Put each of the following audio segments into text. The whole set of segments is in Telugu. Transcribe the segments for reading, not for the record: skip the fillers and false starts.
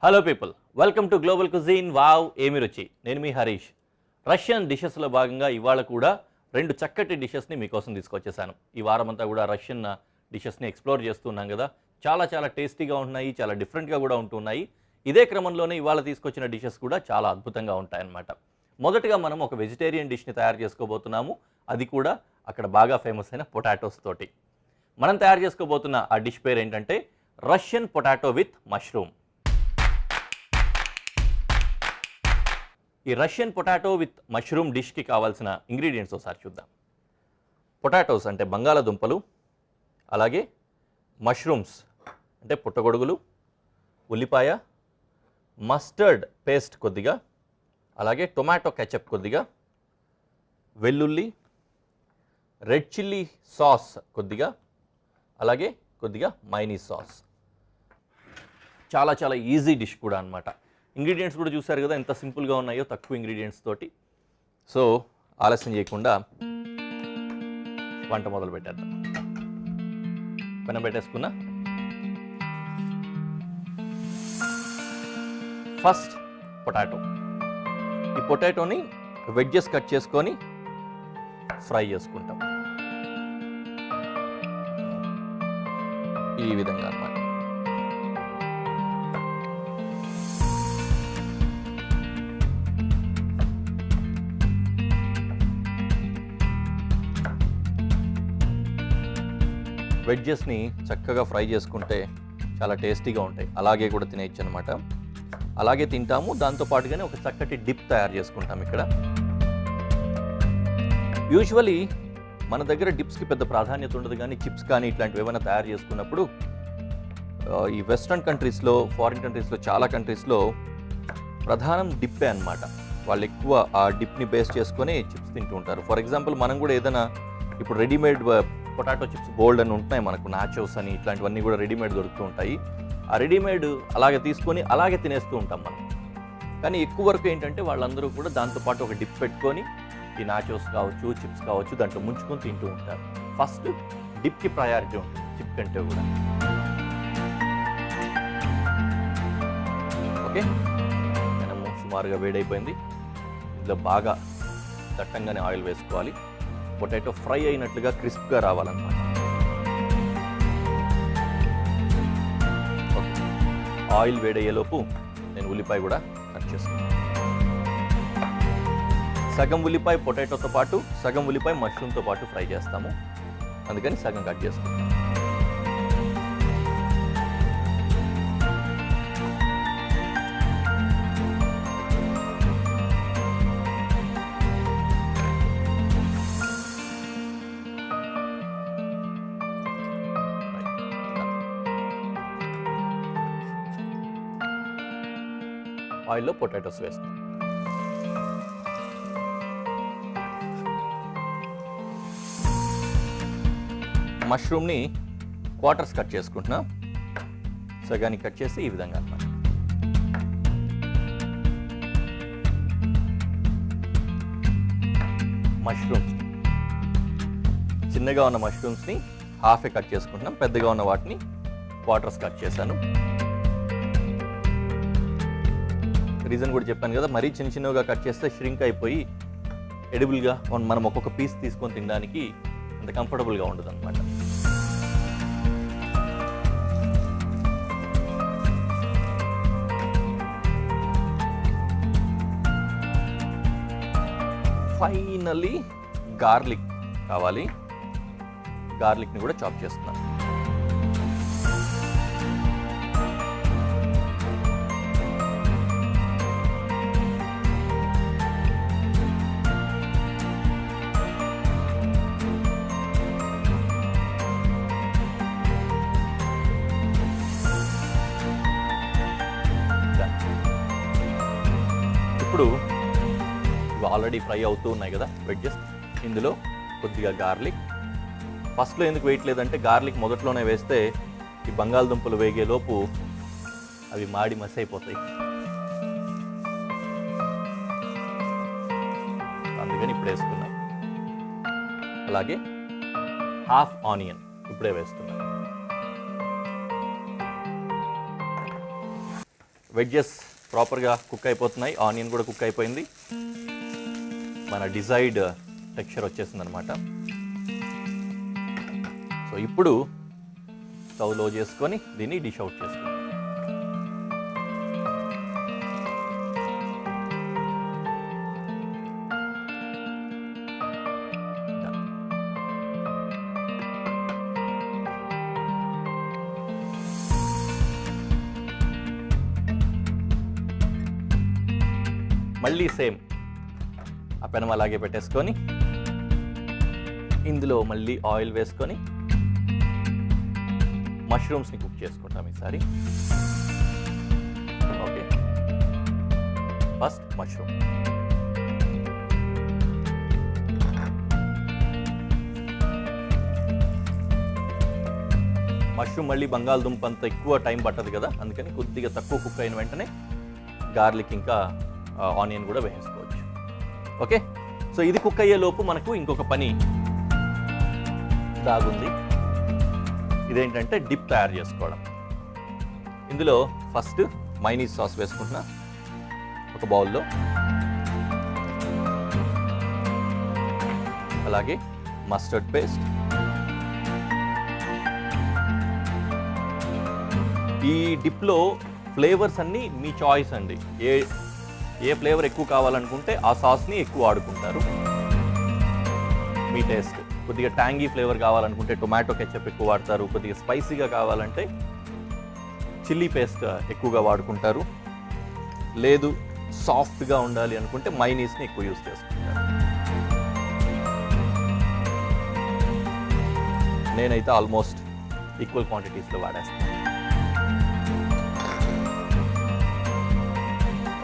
Hello people, welcome to global cuisine. Wow ఏమి రుచి. నేను మీ హరీష్. రష్యన్ డిషెస్లో భాగంగా ఇవాళ కూడా రెండు చక్కటి డిషెస్ని మీకోసం తీసుకొచ్చేసాను. ఈ వారం అంతా కూడా రష్యన్ డిషెస్ని ఎక్స్ప్లోర్ చేస్తున్నాం కదా. చాలా చాలా టేస్టీగా ఉంటున్నాయి, చాలా డిఫరెంట్గా కూడా ఉంటున్నాయి. ఇదే క్రమంలోనే ఇవాళ తీసుకొచ్చిన డిషెస్ కూడా చాలా అద్భుతంగా ఉంటాయన్నమాట. మొదటగా మనం ఒక వెజిటేరియన్ డిష్ని తయారు చేసుకోబోతున్నాము. అది కూడా అక్కడ బాగా ఫేమస్ అయిన పొటాటోస్ తోటి. మనం తయారు చేసుకోబోతున్న ఆ డిష్ పేరు ఏంటంటే రష్యన్ పొటాటో విత్ మష్రూమ్. ఈ రష్యన్ పొటాటో విత్ మష్రూమ్ డిష్కి కావాల్సిన ఇంగ్రీడియంట్స్ ఒకసారి చూద్దాం. పొటాటోస్ అంటే బంగాళాదుంపలు, అలాగే మష్రూమ్స్ అంటే పుట్టగొడుగులు, ఉల్లిపాయ, మస్టర్డ్ పేస్ట్ కొద్దిగా, అలాగే టొమాటో కెచప్ కొద్దిగా, వెల్లుల్లి, రెడ్ చిల్లీ సాస్ కొద్దిగా, అలాగే కొద్దిగా మైనీస్ సాస్. చాలా చాలా ఈజీ డిష్ కూడా అన్నమాట. ఇంగ్రీడియంట్స్ కూడా చూసారు కదా ఎంత సింపుల్గా ఉన్నాయో, తక్కువ ఇంగ్రీడియంట్స్ తోటి. సో ఆలస్యం చేయకుండా వంట మొదలు పెట్టేద్దాం. పెనం పెట్టేసుకున్నా. First potato. ఈ పొటాటోని వెడ్జెస్ కట్ చేసుకొని ఫ్రై చేసుకుంటాం ఈ విధంగా అన్నమాట. వెడ్జెస్ని చక్కగా ఫ్రై చేసుకుంటే చాలా టేస్టీగా ఉంటాయి. అలాగే కూడా తినేయచ్చు అనమాట. అలాగే తింటాము, దాంతోపాటుగానే ఒక చక్కటి డిప్ తయారు చేసుకుంటాం ఇక్కడ. యూజువలీ మన దగ్గర డిప్స్కి పెద్ద ప్రాధాన్యత ఉండదు, కానీ చిప్స్ కానీ ఇట్లాంటివి ఏమైనా తయారు చేసుకున్నప్పుడు ఈ వెస్ట్రన్ కంట్రీస్లో, ఫారిన్ కంట్రీస్లో, చాలా కంట్రీస్లో ప్రధానం డిప్పే అనమాట. వాళ్ళు ఎక్కువ ఆ డిప్ని బేస్ చేసుకొని చిప్స్ తింటూ ఉంటారు. ఫర్ ఎగ్జాంపుల్ మనం కూడా ఏదైనా ఇప్పుడు రెడీమేడ్ పొటాటో చిప్స్ బోల్డ్ అని ఉంటున్నాయి మనకు, నాచోస్ అని ఇట్లాంటివన్నీ కూడా రెడీమేడ్ దొరుకుతూ ఉంటాయి. ఆ రెడీమేడ్ అలాగే తీసుకొని అలాగే తినేస్తూ ఉంటాం మనం. కానీ ఎక్కువ వరకు ఏంటంటే వాళ్ళందరూ కూడా దాంతోపాటు ఒక డిప్ పెట్టుకొని ఈ నాచోస్ కావచ్చు, చిప్స్ కావచ్చు దాంట్లో ముంచుకొని తింటూ ఉంటారు. ఫస్ట్ డిప్కి ప్రయారిటీ ఉంటుంది చిప్ కంటే కూడా. ఓకే, మనం సుమారుగా వేడైపోయింది. ఇందులో బాగా దట్టంగానే ఆయిల్ వేసుకోవాలి. పొటాటో ఫ్రై అయినట్లుగా క్రిస్ప్గా రావాలన్నమాట. ఆయిల్ వేడయ్యేలోపు నేను ఉల్లిపాయ కూడా కట్ చేసుకున్నాను. సగం ఉల్లిపాయ పొటాటోతో పాటు, సగం ఉల్లిపాయ మష్రూమ్తో పాటు ఫ్రై చేస్తాము, అందుకని సగం కట్ చేసుకుంటాం. ఆయిల్లో పొటాటోస్ వేస్తాం. మష్రూమ్ని క్వార్టర్స్ కట్ చేసుకుంటున్నా. సగానికి కట్ చేసి ఈ విధంగా అన్నమాట. మష్రూమ్స్ చిన్నగా ఉన్న మష్రూమ్స్ని హాఫే కట్ చేసుకుంటున్నాం. పెద్దగా ఉన్న వాటిని క్వార్టర్స్ కట్ చేశాను. రీజన్ కూడా చెప్పాను కదా, మరీ చిన్న చిన్నగా కట్ చేస్తే ష్రింక్ అయిపోయి ఎడిబుల్గా మనం ఒక్కొక్క పీస్ తీసుకొని తినడానికి అంత కంఫర్టబుల్గా ఉండదు అనమాట. ఫైనల్లీ గార్లిక్ కావాలి. గార్లిక్ని కూడా చాప్ చేస్తున్నాను. ఇప్పుడు ఇవి ఆల్రెడీ ఫ్రై అవుతూ ఉన్నాయి కదా వెడ్జెస్. ఇందులో కొద్దిగా గార్లిక్. ఫస్ట్లో ఎందుకు వేయట్లేదంటే గార్లిక్ మొదట్లోనే వేస్తే ఈ బంగాళదుంపలు వేగేలోపు అవి మాడి మసి అయిపోతాయి, అందుకని ఇప్పుడు వేసుకున్నాం. అలాగే హాఫ్ ఆనియన్ ఇప్పుడే వేస్తున్నాం. వెడ్జెస్ ప్రాపర్గా కుక్ అయిపోతున్నాయి, ఆనియన్ కూడా కుక్ అయిపోయింది, మన డిజైర్డ్ టెక్స్చర్ వచ్చేసింది అనమాట. సో ఇప్పుడు స్టవ్ లో చేసుకొని దీన్ని డిష్ అవుట్ చేసుకుంటాం. మళ్ళీ సేమ్ ఆ పెనం అలాగే పెట్టేసుకొని ఇందులో మళ్ళీ ఆయిల్ వేసుకొని మష్రూమ్స్ని కుక్ చేసుకుంటాం ఈసారి. Okay, first mushroom. మష్రూమ్ మళ్ళీ బంగాళదుంప అంత ఎక్కువ టైం పట్టదు కదా, అందుకని కొద్దిగా తక్కువ కుక్ అయిన వెంటనే గార్లిక్ ఇంకా ఆనియన్ కూడా వేసుకోవచ్చు. ఓకే, సో ఇది కుక్ అయ్యే లోపు మనకు ఇంకొక పని దాగుంది. ఇదేంటంటే డిప్ తయారు చేసుకోవడం. ఇందులో ఫస్ట్ మైనీస్ సాస్ వేసుకుంటున్నా ఒక బౌల్లో, అలాగే మస్టర్డ్ పేస్ట్, ఈ డిప్లో ఫ్లేవర్స్ అన్నీ మీ చాయిస్ అండి. ఏ ఫ్లేవర్ ఎక్కువ కావాలనుకుంటే ఆ సాస్ని ఎక్కువ వాడుకుంటారు, మీ టేస్ట్. కొద్దిగా ట్యాంగీ ఫ్లేవర్ కావాలనుకుంటే టొమాటో కెచప్ ఎక్కువ వాడతారు, కొద్దిగా స్పైసీగా కావాలంటే చిల్లీ పేస్ట్ ఎక్కువగా వాడుకుంటారు, లేదు సాఫ్ట్గా ఉండాలి అనుకుంటే మైనీస్ని ఎక్కువ యూజ్ చేసుకుంటారు. నేనైతే ఆల్మోస్ట్ ఈక్వల్ క్వాంటిటీస్లో వాడేస్తాను.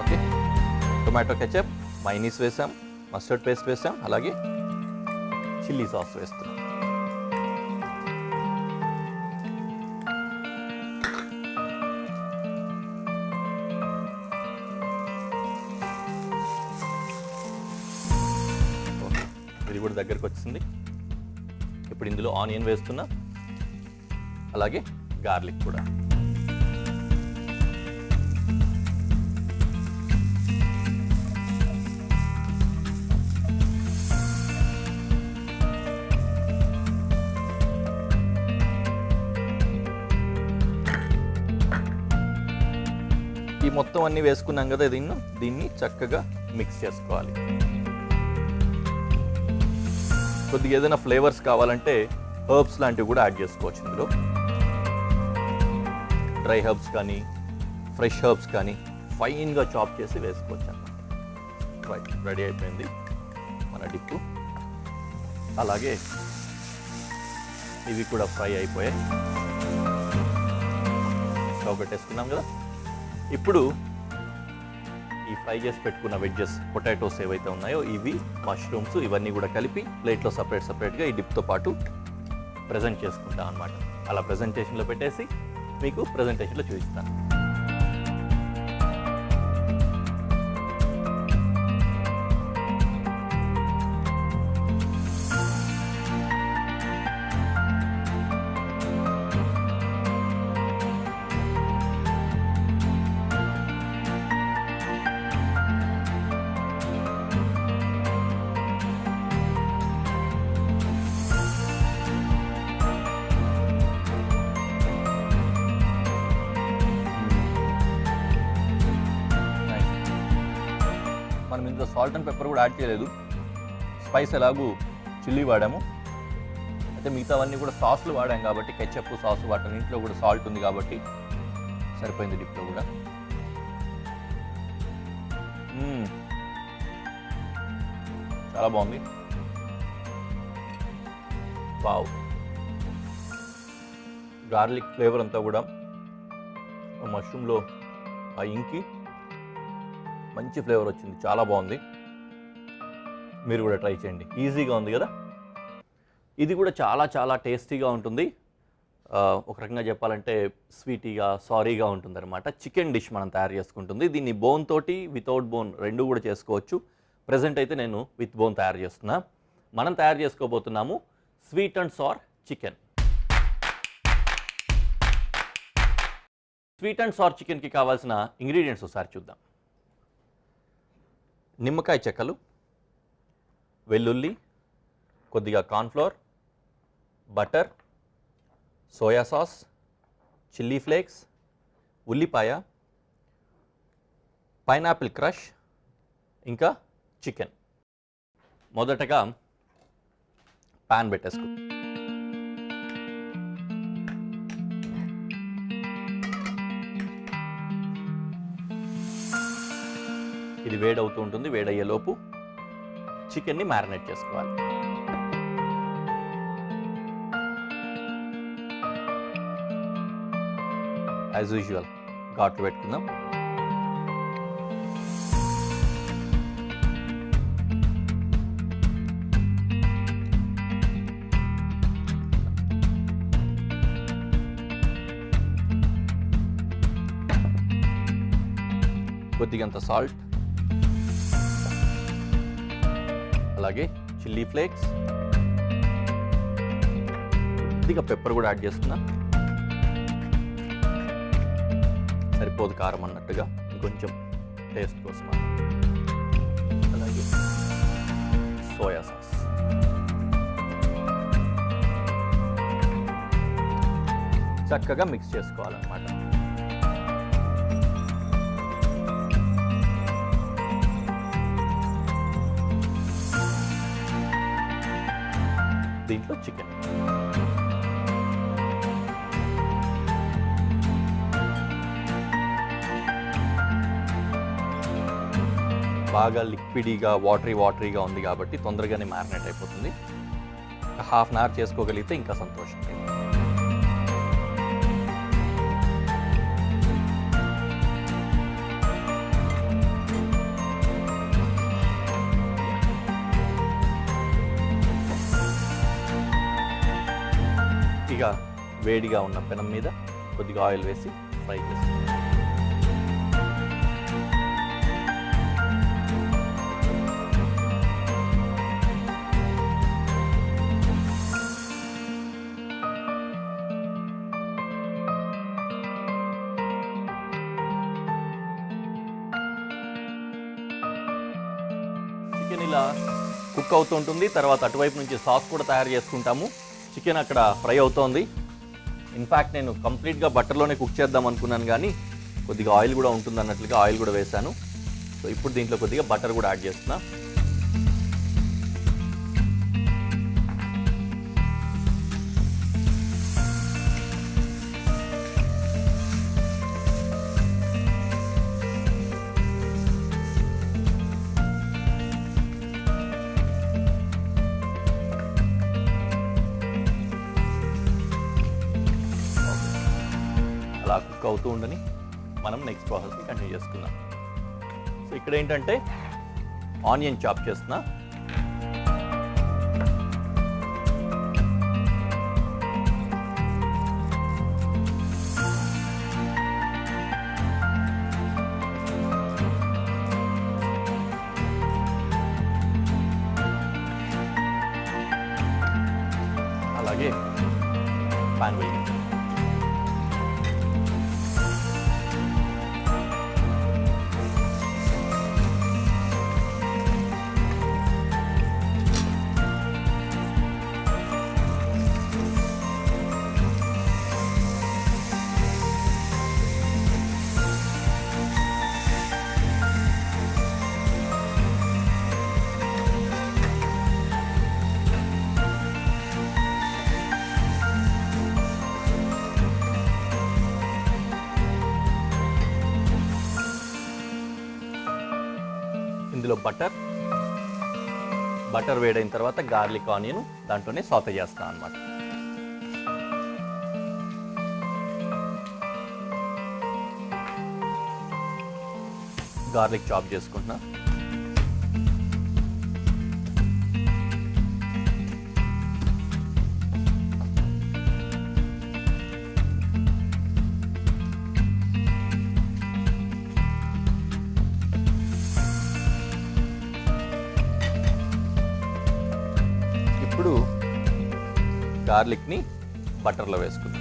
ఓకే, టొమాటో కెచప్, మైనీస్ వేసాం, మస్టర్డ్ పేస్ట్ వేసాం, అలాగే చిల్లీ సాస్ వేస్తున్నాం. ఇది కూడా దగ్గరకు వచ్చింది. ఇప్పుడు ఇందులో ఆనియన్ వేస్తున్నా, అలాగే గార్లిక్ కూడా. ఈ మొత్తం అన్నీ వేసుకున్నాం కదా, దీన్ని చక్కగా మిక్స్ చేసుకోవాలి. కొద్దిగా ఏదైనా ఫ్లేవర్స్ కావాలంటే హర్బ్స్ లాంటివి కూడా యాడ్ చేసుకోవచ్చు ఇందులో. డ్రై హర్బ్స్ కానీ ఫ్రెష్ హర్బ్స్ కానీ ఫైన్గా చాప్ చేసి వేసుకోవచ్చు అన్నమాట. రైట్, రెడీ అయిపోయింది మన డిప్పు. అలాగే ఇవి కూడా ఫ్రై అయిపోయాయి, స్టవ్ పెట్టేసుకున్నాం కదా. ఇప్పుడు ఈ ఫ్రై చేసి పెట్టుకున్న వెజ్జెస్, పొటాటోస్ ఏవైతే ఉన్నాయో ఇవి, మష్రూమ్స్, ఇవన్నీ కూడా కలిపి ప్లేట్లో సపరేట్గా ఈ డిప్తో పాటు ప్రజెంట్ చేసుకుంటాం అన్నమాట. అలా ప్రజెంటేషన్లో పెట్టేసి మీకు ప్రజెంటేషన్లో చూపిస్తాను. మనం ఇందులో సాల్ట్ అండ్ పెప్పర్ కూడా యాడ్ చేయలేదు, స్పైస్ ఎలాగూ చిల్లీ వాడాము, అయితే మిగతావన్నీ కూడా సాస్లు వాడాం కాబట్టి కెచప్ సాస్ వాటాను. ఇంట్లో కూడా సాల్ట్ ఉంది కాబట్టి సరిపోయింది డిప్లో కూడా. చాలా బాగుంది. వావ్, గార్లిక్ ఫ్లేవర్ అంతా కూడా మష్రూమ్లో ఆ ఇంకి మంచి ఫ్లేవర్ వచ్చింది, చాలా బాగుంది. మీరు కూడా ట్రై చేయండి, ఈజీగా ఉంది కదా. ఇది కూడా చాలా చాలా టేస్టీగా ఉంటుంది. ఒక రకంగా చెప్పాలంటే స్వీటీగా, సారీగా ఉంటుంది అనమాట. చికెన్ డిష్ మనం తయారు చేసుకుంటుంది. దీన్ని బోన్ తోటి, వితౌట్ బోన్ రెండు కూడా చేసుకోవచ్చు. ప్రజెంట్ అయితే నేను విత్ బోన్ తయారు చేస్తున్నా. మనం తయారు చేసుకోబోతున్నాము sweet and sour chicken. Sweet and sour చికెన్కి కావాల్సిన ఇంగ్రీడియంట్స్ ఒకసారి చూద్దాం. నిమ్మకాయ చెక్కలు, వెల్లుల్లి, కొద్దిగా cornflour, butter, soya sauce, chilli flakes, ఉల్లిపాయ, పైనాపిల్ క్రష్, ఇంకా చికెన్. మొదటగా పాన్ పెట్టేసుకో. ఇది వేడవుతూ ఉంటుంది. వేడయ్యేలోపు చికెన్ని మ్యారినేట్ చేసుకోవాలి. యాజ్ యూజువల్ ఘాట్లు పెట్టుకుందాం. కొద్దిగంత సాల్ట్, అలాగే చిల్లీ ఫ్లేక్స్, కొద్దిగా పెప్పర్ కూడా యాడ్ చేస్తున్నా. సరిపోదు కారం అన్నట్టుగా, ఇంకొంచెం టేస్ట్ కోసం. అలాగే సోయా సాస్, చక్కగా మిక్స్ చేసుకోవాలన్నమాట. దీంట్లో చికెన్, బాగా లిక్విడీగా వాటరీగా ఉంది కాబట్టి తొందరగానే మ్యారినేట్ అయిపోతుంది. హాఫ్ అన్ అవర్ చేసుకోగలిగితే ఇంకా సంతోషం. ఇక వేడిగా ఉన్న పెనం మీద కొద్దిగా ఆయిల్ వేసి ఫ్రై చేస్తాం. చికెన్ ఇలా కుక్ అవుతూ ఉంటుంది. తర్వాత అటువైపు నుంచి సాస్ కూడా తయారు చేసుకుంటాము. చికెన్ అక్కడ ఫ్రై అవుతోంది. ఇన్ఫ్యాక్ట్ నేను కంప్లీట్గా బటర్లోనే కుక్ చేద్దాం అనుకున్నాను, కానీ కొద్దిగా ఆయిల్ కూడా ఉంటుంది అన్నట్లుగా ఆయిల్ కూడా వేశాను. సో ఇప్పుడు దీంట్లో కొద్దిగా బటర్ కూడా యాడ్ చేస్తున్నా. అలా కుక్ అవుతూ ఉండని మనం నెక్స్ట్ ప్రాసెస్ని కంటిన్యూ చేసుకుందాం. సో ఇక్కడ ఏంటంటే ఆనియన్ చాప్ చేస్తున్నా. అలాగే పాన్ వెలిగించాలి. ఇందులో బటర్ వేడైన తర్వాత గార్లిక్ ఆనియన్ దాంట్లోనే సాతే చేస్తాను అన్నమాట. గార్లిక్ చాప్ చేసుకుంటున్నా. ఇప్పుడు గార్లిక్ని బటర్లో వేసుకుందాం.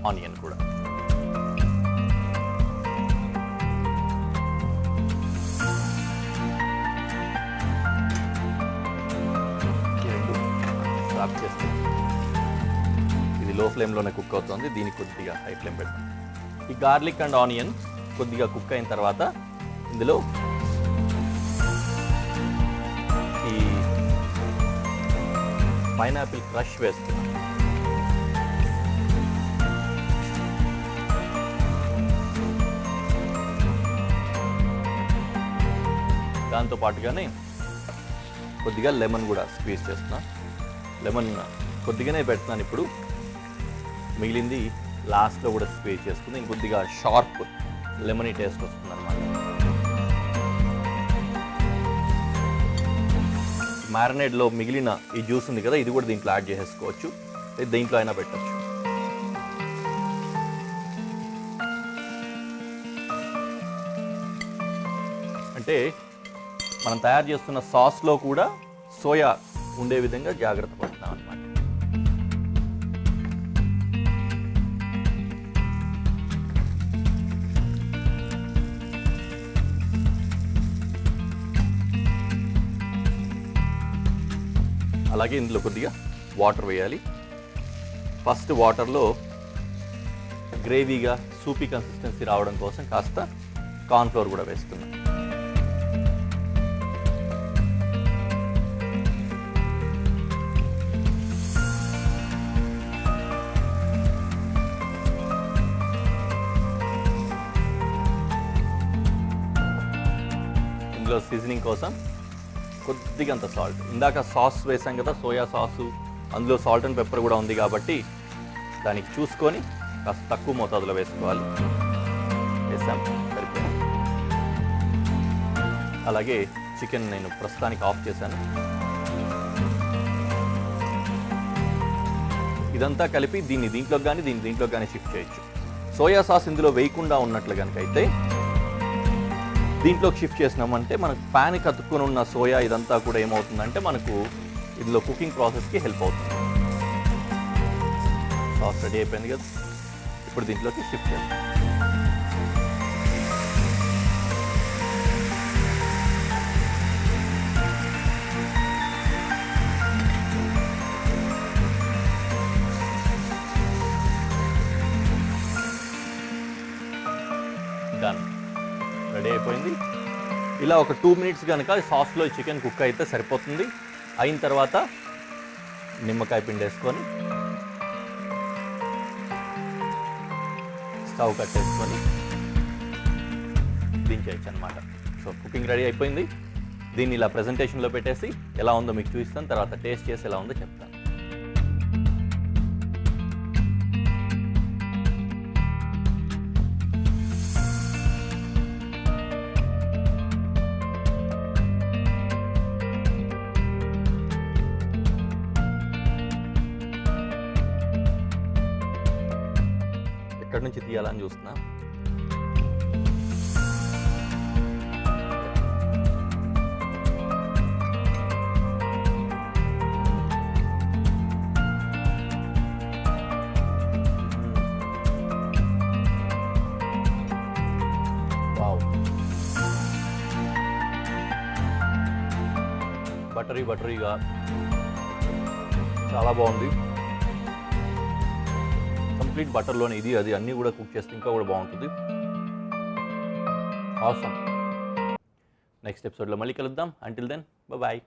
ఆనియన్ కూడా. ఈ రెండు స్వాప్ చేస్తే ఇది లో ఫ్లేమ్లోనే కుక్ అవుతుంది. దీనికి కొద్దిగా హై ఫ్లేమ్ పెడతాం. ఈ గార్లిక్ అండ్ ఆనియన్ కొద్దిగా కుక్ అయిన తర్వాత ఇందులో ఈ పైనాపిల్ క్రష్ వేస్తున్నాం. దాంతో పాటుగానే కొద్దిగా లెమన్ కూడా స్క్వీజ్ చేస్తున్నా. లెమన్ కొద్దిగానే పెడుతున్నాను ఇప్పుడు, మిగిలింది లాస్ట్లో కూడా స్క్వీజ్ చేసుకుంది. ఇంకొద్దిగా షార్ప్ లెమనీ టేస్ట్ వస్తుంది అన్నమాట. మ్యారినేడ్లో మిగిలిన ఈ జ్యూస్ ఉంది కదా, ఇది కూడా దీంట్లో యాడ్ చేసేసుకోవచ్చు, దీంట్లో అయినా పెట్టచ్చు. అంటే మనం తయారు చేస్తున్న సాస్లో కూడా సోయా ఉండే విధంగా జాగ్రత్త పడుతున్నాం అన్నమాట. అలాగే ఇందులో కొద్దిగా వాటర్ వేయాలి. ఫస్ట్ వాటర్లో గ్రేవీగా సూపీ కన్సిస్టెన్సీ రావడం కోసం కాస్త కార్న్ఫ్లోర్ కూడా వేస్తున్నాం. ఇందులో సీజనింగ్ కోసం కొద్దిగా అంత సాల్ట్, ఇందాక సాస్ వేసాం కదా సోయా సాసు, అందులో సాల్ట్ అండ్ పెప్పర్ కూడా ఉంది కాబట్టి దానికి చూసుకొని కాస్త తక్కువ మోతాదులో వేసుకోవాలి. వేసాం, సరిపోయింది. అలాగే చికెన్ నేను ప్రస్తుతానికి ఆఫ్ చేశాను. ఇదంతా కలిపి దీంట్లో కానీ దీంట్లో కానీ షిఫ్ట్ చేయొచ్చు. సోయా సాస్ ఇందులో వేయకుండా ఉన్నట్లు కనుక అయితే దీంట్లోకి షిఫ్ట్ చేసినామంటే మనకు ప్యాన్కి అతుక్కుని ఉన్న సోయా ఇదంతా కూడా ఏమవుతుందంటే మనకు ఇందులో కుకింగ్ ప్రాసెస్కి హెల్ప్ అవుతుంది. సాస్ రెడీ అయిపోయింది కదా, ఇప్పుడు దీంట్లోకి షిఫ్ట్ చేస్తాం. డన్, రెడీ అయిపోయింది. ఇలా ఒక 2 minutes కనుక సాస్లో చికెన్ కుక్ అయితే సరిపోతుంది. అయిన తర్వాత నిమ్మకాయ పిండి వేసుకొని స్టవ్ కట్టేసుకొని దించేయచ్చు అనమాట. సో కుకింగ్ రెడీ అయిపోయింది. దీన్ని ఇలా ప్రెజెంటేషన్లో పెట్టేసి ఎలా ఉందో మీకు చూపిస్తాను, తర్వాత టేస్ట్ చేసి ఎలా ఉందో చెప్తాను. ఎక్కడి నుంచి తీయాలని చూస్తున్నా. వావ్, బటరీగా చాలా బాగుంది. కంప్లీట్ బటర్లోనే ఇది అది అన్నీ కూడా కుక్ చేస్తే ఇంకా కూడా బాగుంటుంది. ఆసమ్. నెక్స్ట్ ఎపిసోడ్లో మళ్ళీ కలుద్దాం. Until then bye.